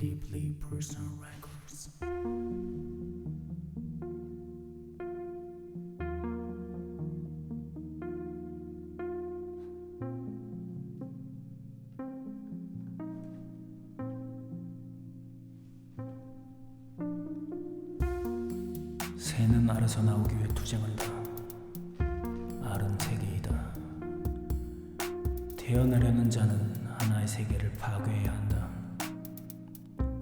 Deeply Personal Records. 새는 알아서 나오기 위해 투쟁한다. 알은 세계이다. 태어나려는 자는 하나의 세계를 파괴해야 한다.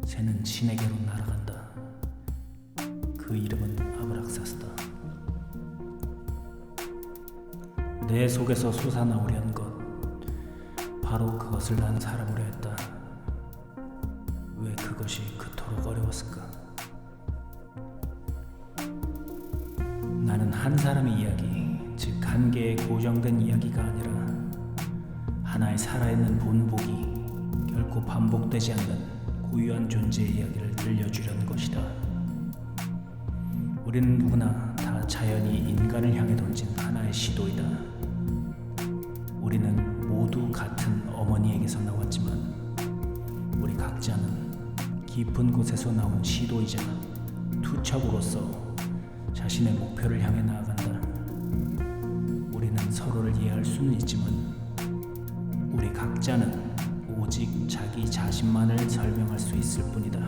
새는 신에게로 날아간다. 그 이름은 아브락사스다. 내 속에서 솟아나오려는 것, 바로 그것을 난 살아보려 했다. 왜 그것이 그토록 어려웠을까? 나는 한 사람의 이야기, 즉 한 개의 고정된 이야기가 아니라 하나의 살아있는 본보기, 결코 반복되지 않는 고유한 존재의 이야기를 들려주려는 것이다. 우리는 누구나 다 자연이 인간을 향해 던진 하나의 시도이다. 우리는 모두 같은 어머니에게서 나왔지만 우리 각자는 깊은 곳에서 나온 시도이자 투척으로서 자신의 목표를 향해 나아간다. 우리는 서로를 이해할 수는 있지만 우리 각자는 오직 자기 자신만을 설명할 수 있을 뿐이다.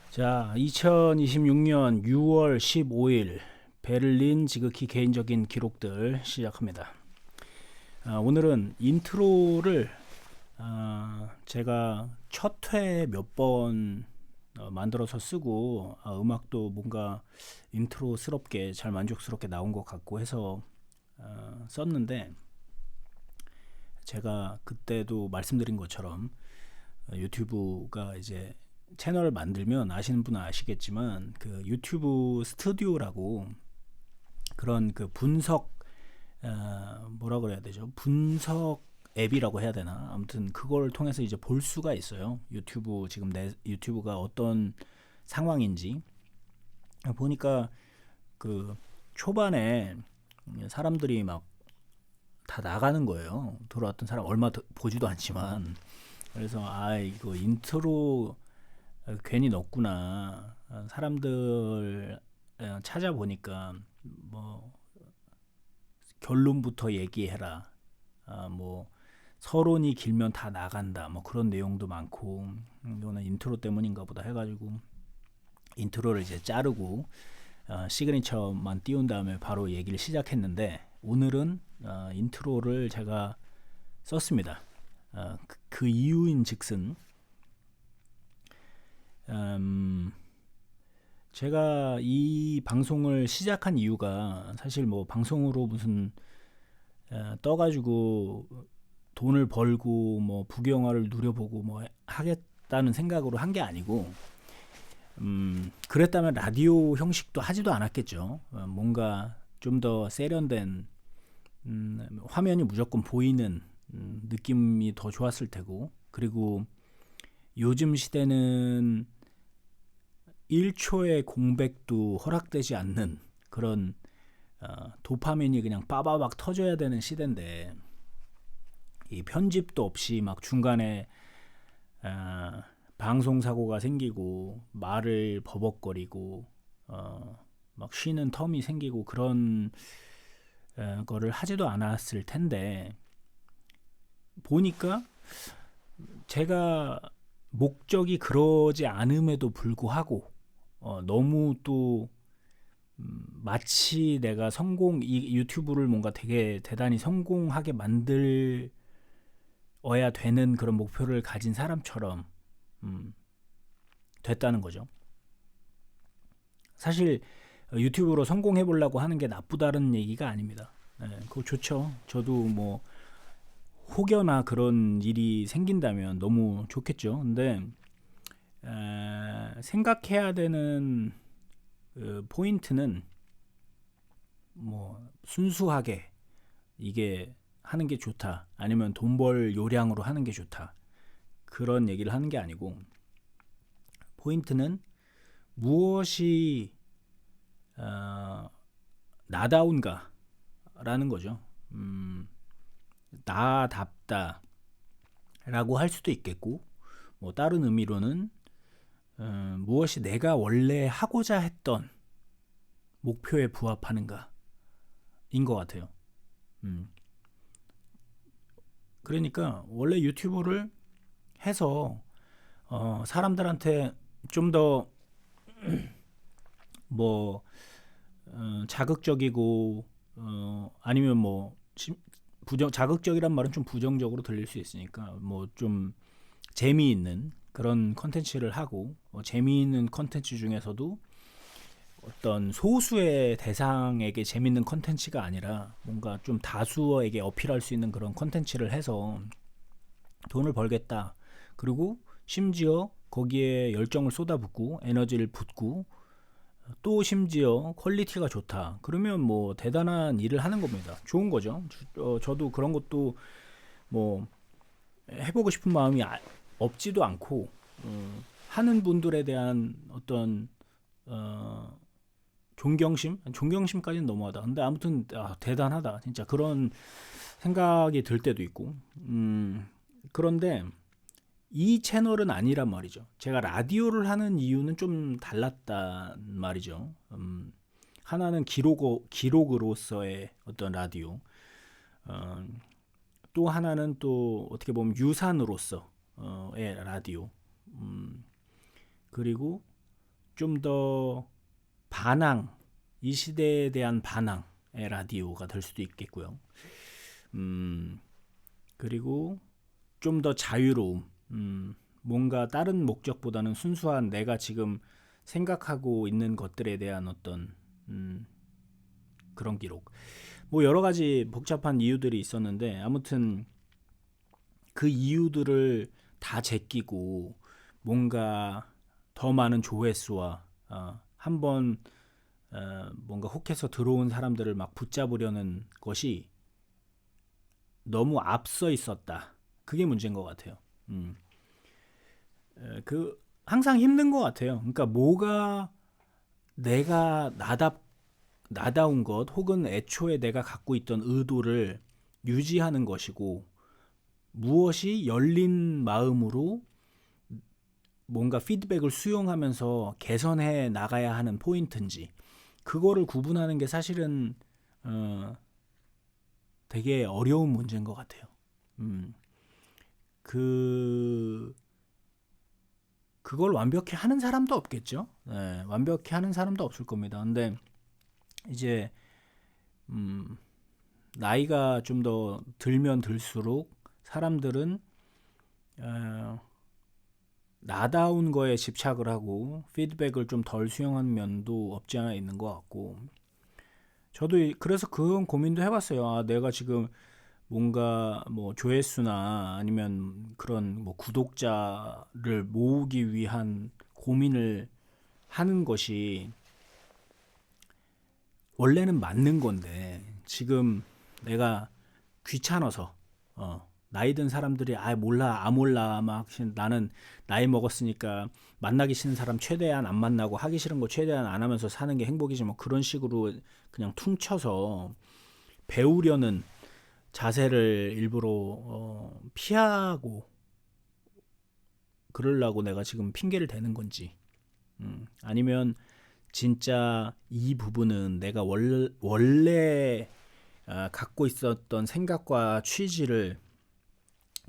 자, 2026년 6월 15일 베를린 지극히 개인적인 기록들 시작합니다. 오늘은 인트로를 제가 첫 회에 몇 번 만들어서 쓰고 음악도 뭔가 인트로스럽게 잘 만족스럽게 나온 것 같고 해서 썼는데, 제가 그때도 말씀드린 것처럼 유튜브가 이제 채널을 만들면 아시는 분은 아시겠지만 그 유튜브 스튜디오라고 그런 그 분석 뭐라 그래야 되죠? 분석 앱이라고 해야 되나? 아무튼 그걸 통해서 이제 볼 수가 있어요. 유튜브 지금 내 유튜브가 어떤 상황인지 보니까 그 초반에 사람들이 막 다 나가는 거예요. 들어왔던 사람 얼마 보지도 않지만. 그래서 이거 인트로 괜히 넣었구나. 사람들 찾아보니까 뭐 결론부터 얘기해라. 뭐 서론이 길면 다 나간다. 뭐 그런 내용도 많고, 이거는 인트로 때문인가 보다 해가지고 인트로를 이제 자르고 시그니처만 띄운 다음에 바로 얘기를 시작했는데, 오늘은 인트로를 제가 썼습니다. 그 이유인즉슨 제가 이 방송을 시작한 이유가 사실 뭐 방송으로 무슨 떠가지고 돈을 벌고 뭐 부귀영화를 누려보고 뭐 하겠다는 생각으로 한 게 아니고, 그랬다면 라디오 형식도 하지도 않았겠죠. 뭔가 좀 더 세련된 화면이 무조건 보이는 느낌이 더 좋았을 테고, 그리고 요즘 시대는 1초의 공백도 허락되지 않는 그런 도파민이 그냥 빠바박 터져야 되는 시대인데, 이 편집도 없이 막 중간에 방송 사고가 생기고 말을 버벅거리고 막 쉬는 텀이 생기고 그런 거를 하지도 않았을 텐데, 보니까 제가 목적이 그러지 않음에도 불구하고 너무 또 마치 내가 이 유튜브를 뭔가 되게 대단히 성공하게 만들어야 되는 그런 목표를 가진 사람처럼 됐다는 거죠. 사실 유튜브로 성공해 보려고 하는 게 나쁘다는 얘기가 아닙니다. 그거 좋죠. 저도 뭐 혹여나 그런 일이 생긴다면 너무 좋겠죠. 근데 생각해야 되는 포인트는 뭐 순수하게 이게 하는 게 좋다, 아니면 돈 벌 요량으로 하는 게 좋다, 그런 얘기를 하는 게 아니고, 포인트는 무엇이 나다운가라는 거죠. 나답다라고 할 수도 있겠고, 뭐 다른 의미로는 무엇이 내가 원래 하고자 했던 목표에 부합하는가인 것 같아요. 그러니까 원래 유튜브를 해서 사람들한테 좀 더 뭐 자극적이고 아니면 뭐 자극적이란 말은 좀 부정적으로 들릴 수 있으니까 뭐 좀 재미있는 그런 컨텐츠를 하고 재미있는 컨텐츠 중에서도 어떤 소수의 대상에게 재밌는 컨텐츠가 아니라 뭔가 좀 다수에게 어필할 수 있는 그런 컨텐츠를 해서 돈을 벌겠다. 그리고 심지어 거기에 열정을 쏟아붓고 에너지를 붓고 또 심지어 퀄리티가 좋다. 그러면 뭐 대단한 일을 하는 겁니다. 좋은 거죠. 저도 그런 것도 뭐 해보고 싶은 마음이 없지도 않고 하는 분들에 대한 어떤 존경심까지는 너무하다. 근데 아무튼 대단하다. 진짜 그런 생각이 들 때도 있고. 그런데 이 채널은 아니란 말이죠. 제가 라디오를 하는 이유는 좀 달랐단 말이죠. 하나는 기록으로서의 어떤 라디오, 또 하나는 또 어떻게 보면 유산으로서의 라디오, 그리고 좀 더 반항, 이 시대에 대한 반항의 라디오가 될 수도 있겠고요. 그리고 좀 더 자유로움, 뭔가 다른 목적보다는 순수한 내가 지금 생각하고 있는 것들에 대한 어떤 그런 기록. 뭐 여러 가지 복잡한 이유들이 있었는데 아무튼 그 이유들을 다 제끼고 뭔가 더 많은 조회수와 한번 뭔가 혹해서 들어온 사람들을 막 붙잡으려는 것이 너무 앞서 있었다. 그게 문제인 것 같아요. 그 항상 힘든 것 같아요. 그러니까 뭐가 내가 나다운 것 혹은 애초에 내가 갖고 있던 의도를 유지하는 것이고 무엇이 열린 마음으로 뭔가 피드백을 수용하면서 개선해 나가야 하는 포인트인지 그거를 구분하는 게 사실은 되게 어려운 문제인 것 같아요. 그걸 완벽히 하는 사람도 없겠죠. 네, 완벽히 하는 사람도 없을 겁니다. 근데 이제 나이가 좀 더 들면 들수록 사람들은 나다운 거에 집착을 하고 피드백을 좀 덜 수용하는 면도 없지 않아 있는 것 같고 저도 그래서 그런 고민도 해봤어요. 내가 지금 뭔가 뭐 조회수나 아니면 그런 뭐 구독자를 모으기 위한 고민을 하는 것이 원래는 맞는 건데 지금 내가 귀찮아서 나이 든 사람들이 몰라 막 나는 나이 먹었으니까 만나기 싫은 사람 최대한 안 만나고 하기 싫은 거 최대한 안 하면서 사는 게 행복이지 뭐 그런 식으로 그냥 퉁쳐서 배우려는 자세를 일부러 피하고 그러려고 내가 지금 핑계를 대는 건지 아니면 진짜 이 부분은 내가 원래 갖고 있었던 생각과 취지를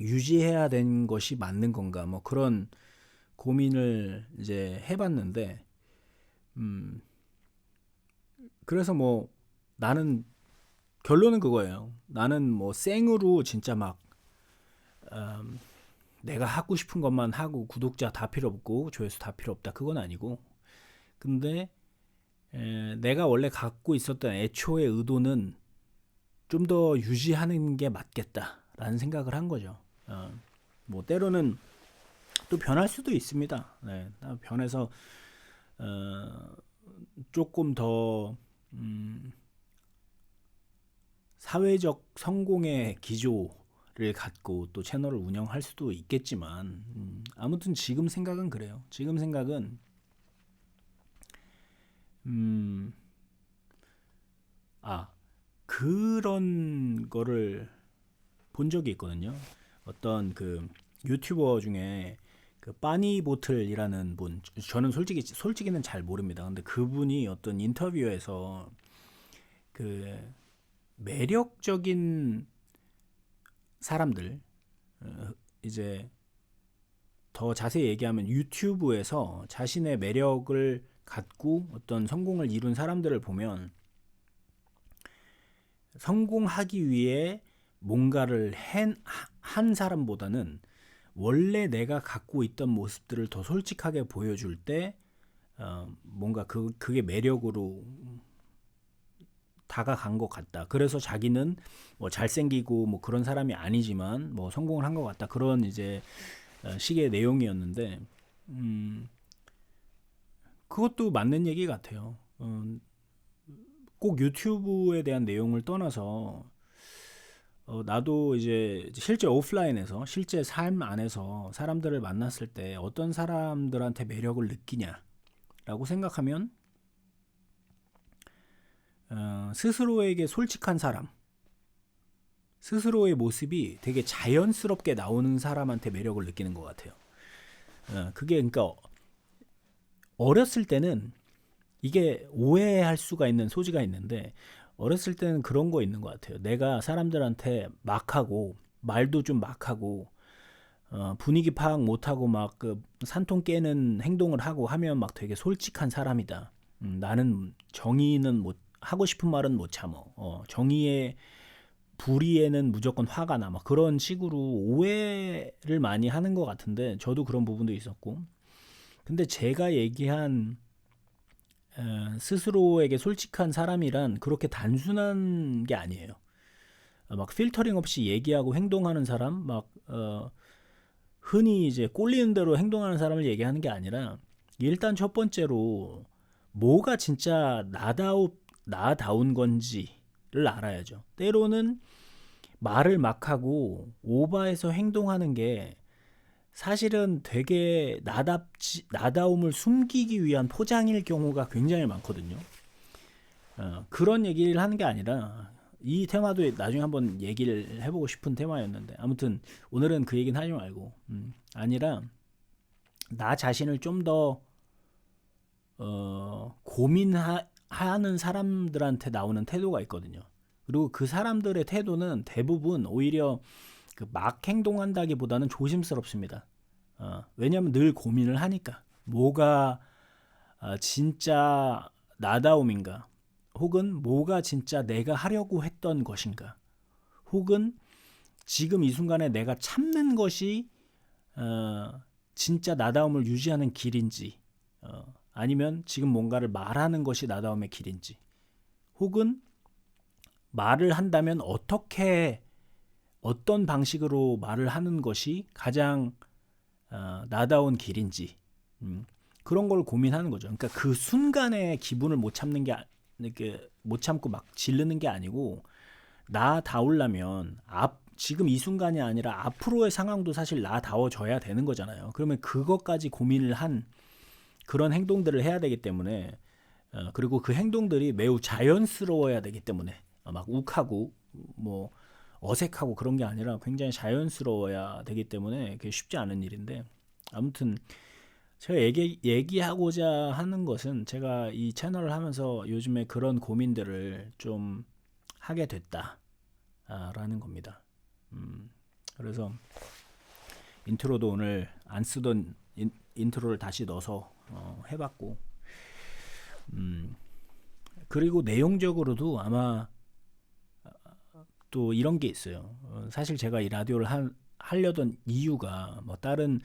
유지해야 되는 것이 맞는 건가 뭐 그런 고민을 이제 해봤는데 그래서 뭐 나는 결론은 그거예요. 나는 뭐 생으로 진짜 막 내가 하고 싶은 것만 하고 구독자 다 필요 없고 조회수 다 필요 없다 그건 아니고 근데 내가 원래 갖고 있었던 애초의 의도는 좀 더 유지하는 게 맞겠다라는 생각을 한 거죠. 뭐 때로는 또 변할 수도 있습니다. 네, 변해서 조금 더 사회적 성공의 기조를 갖고 또 채널을 운영할 수도 있겠지만 아무튼 지금 생각은 그래요. 지금 생각은 그런 거를 본 적이 있거든요. 어떤 그 유튜버 중에 그 빠니보틀이라는 분, 저는 솔직히는 잘 모릅니다. 근데 그분이 어떤 인터뷰에서 그 매력적인 사람들, 이제 더 자세히 얘기하면 유튜브에서 자신의 매력을 갖고 어떤 성공을 이룬 사람들을 보면 성공하기 위해 뭔가를 한 사람보다는 원래 내가 갖고 있던 모습들을 더 솔직하게 보여줄 때 뭔가 그게 매력으로 다가간 것 같다. 그래서 자기는 뭐 잘생기고 뭐 그런 사람이 아니지만 뭐 성공을 한 것 같다. 그런 이제 식의 내용이었는데 그것도 맞는 얘기 같아요. 꼭 유튜브에 대한 내용을 떠나서 나도 이제 실제 오프라인에서 실제 삶 안에서 사람들을 만났을 때 어떤 사람들한테 매력을 느끼냐라고 생각하면 스스로에게 솔직한 사람, 스스로의 모습이 되게 자연스럽게 나오는 사람한테 매력을 느끼는 것 같아요. 그게 그러니까 어렸을 때는 이게 오해할 수가 있는 소지가 있는데 어렸을 때는 그런 거 있는 것 같아요. 내가 사람들한테 막하고 말도 좀 막하고 분위기 파악 못하고 막 그 산통 깨는 행동을 하고 하면 막 되게 솔직한 사람이다. 나는 정의는 못 하고 싶은 말은 못 참어. 정의의 불의에는 무조건 화가 나. 막 그런 식으로 오해를 많이 하는 것 같은데 저도 그런 부분도 있었고. 근데 제가 얘기한 스스로에게 솔직한 사람이란 그렇게 단순한 게 아니에요. 막 필터링 없이 얘기하고 행동하는 사람, 막 흔히 이제 꼴리는 대로 행동하는 사람을 얘기하는 게 아니라 일단 첫 번째로 뭐가 진짜 나다운 건지를 알아야죠. 때로는 말을 막 하고 오버해서 행동하는 게 사실은 되게 나다움을 숨기기 위한 포장일 경우가 굉장히 많거든요. 그런 얘기를 하는 게 아니라 이 테마도 나중에 한번 얘기를 해보고 싶은 테마였는데 아무튼 오늘은 그 얘기는 하지 말고 아니라 나 자신을 좀 더 고민하는 사람들한테 나오는 태도가 있거든요. 그리고 그 사람들의 태도는 대부분 오히려 그 막 행동한다기보다는 조심스럽습니다. 왜냐하면 늘 고민을 하니까 뭐가 진짜 나다움인가, 혹은 뭐가 진짜 내가 하려고 했던 것인가, 혹은 지금 이 순간에 내가 참는 것이 진짜 나다움을 유지하는 길인지, 아니면 지금 뭔가를 말하는 것이 나다움의 길인지, 혹은 말을 한다면 어떤 방식으로 말을 하는 것이 가장 나다운 길인지, 그런 걸 고민하는 거죠. 그러니까 그 순간의 기분을 못 참는 게 이렇게 못 참고 막 지르는 게 아니고 나다우려면 지금 이 순간이 아니라 앞으로의 상황도 사실 나다워져야 되는 거잖아요. 그러면 그것까지 고민을 한 그런 행동들을 해야 되기 때문에 그리고 그 행동들이 매우 자연스러워야 되기 때문에 막 욱하고 뭐 어색하고 그런 게 아니라 굉장히 자연스러워야 되기 때문에 그게 쉽지 않은 일인데 아무튼 제가 얘기하고자 하는 것은 제가 이 채널을 하면서 요즘에 그런 고민들을 좀 하게 됐다라는 겁니다. 그래서 인트로도 오늘 안 쓰던 인트로를 다시 넣어서 해봤고 그리고 내용적으로도 아마 또 이런 게 있어요. 사실 제가 이 라디오를 하려던 이유가 뭐 다른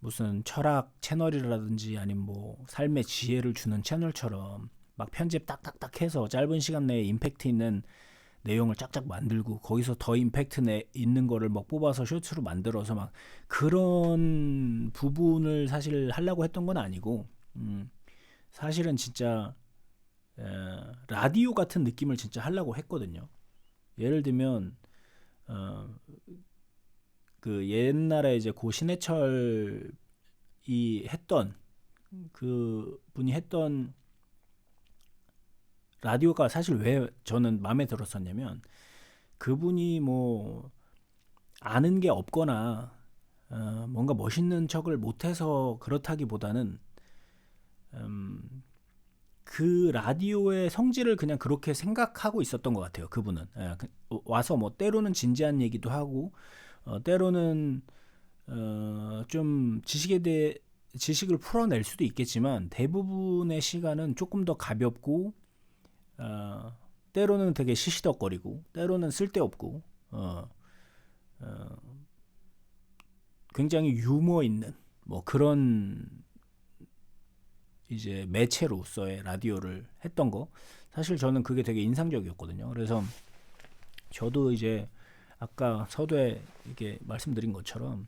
무슨 철학 채널이라든지 아니면 뭐 삶의 지혜를 주는 채널처럼 막 편집 딱딱딱 해서 짧은 시간 내에 임팩트 있는 내용을 짝짝 만들고 거기서 더 임팩트 있는 거를 막 뽑아서 쇼츠로 만들어서 막 그런 부분을 사실 하려고 했던 건 아니고 사실은 진짜 라디오 같은 느낌을 진짜 하려고 했거든요. 예를 들면 그 옛날에 이제 고 신해철이 했던 그 분이 했던 라디오가 사실 왜 저는 마음에 들었었냐면 그분이 뭐 아는 게 없거나 뭔가 멋있는 척을 못해서 그렇다기보다는 그 라디오의 성질을 그냥 그렇게 생각하고 있었던 것 같아요. 그분은 와서 뭐 때로는 진지한 얘기도 하고 때로는 좀 지식을 풀어낼 수도 있겠지만 대부분의 시간은 조금 더 가볍고 때로는 되게 시시덕거리고 때로는 쓸데없고 굉장히 유머 있는 뭐 그런 이제 매체로서의 라디오를 했던 거 사실 저는 그게 되게 인상적이었거든요. 그래서 저도 이제 아까 서두에 이렇게 말씀드린 것처럼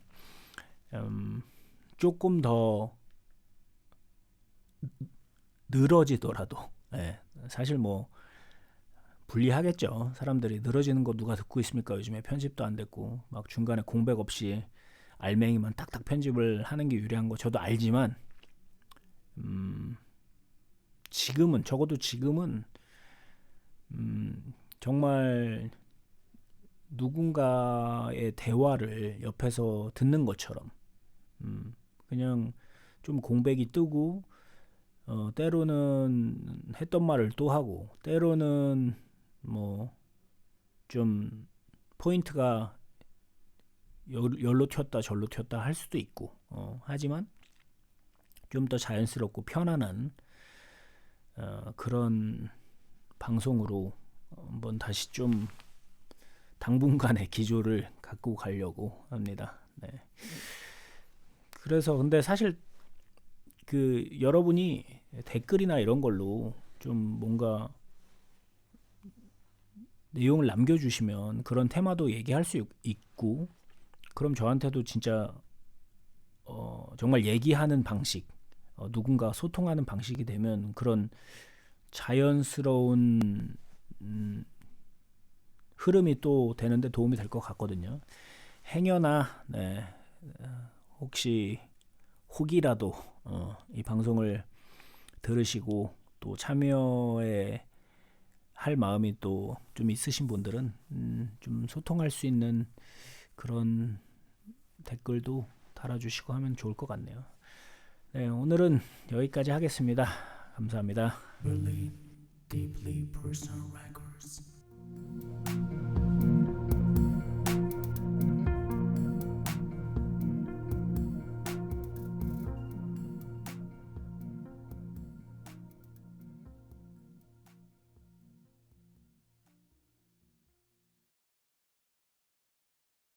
조금 더 늘어지더라도 사실 뭐 불리하겠죠. 사람들이 늘어지는 거 누가 듣고 있습니까? 요즘에 편집도 안 됐고 막 중간에 공백 없이 알맹이만 딱딱 편집을 하는 게 유리한 거 저도 알지만 지금은 적어도 지금은 정말 누군가의 대화를 옆에서 듣는 것처럼 그냥 좀 공백이 뜨고 때로는 했던 말을 또 하고 때로는 뭐 좀 포인트가 열로 튀었다 절로 튀었다 할 수도 있고 하지만 좀 더 자연스럽고 편안한 그런 방송으로 한번 다시 좀 당분간의 기조를 갖고 가려고 합니다. 네. 그래서 근데 사실 그 여러분이 댓글이나 이런 걸로 좀 뭔가 내용을 남겨주시면 그런 테마도 얘기할 수 있고 그럼 저한테도 진짜 정말 얘기하는 방식 누군가 소통하는 방식이 되면 그런 자연스러운 흐름이 또 되는데 도움이 될 것 같거든요. 행여나 혹시 혹이라도 이 방송을 들으시고 또 참여에 할 마음이 또 좀 있으신 분들은 좀 소통할 수 있는 그런 댓글도 달아주시고 하면 좋을 것 같네요. 네, 오늘은 여기까지 하겠습니다. 감사합니다. Really deeply personal records.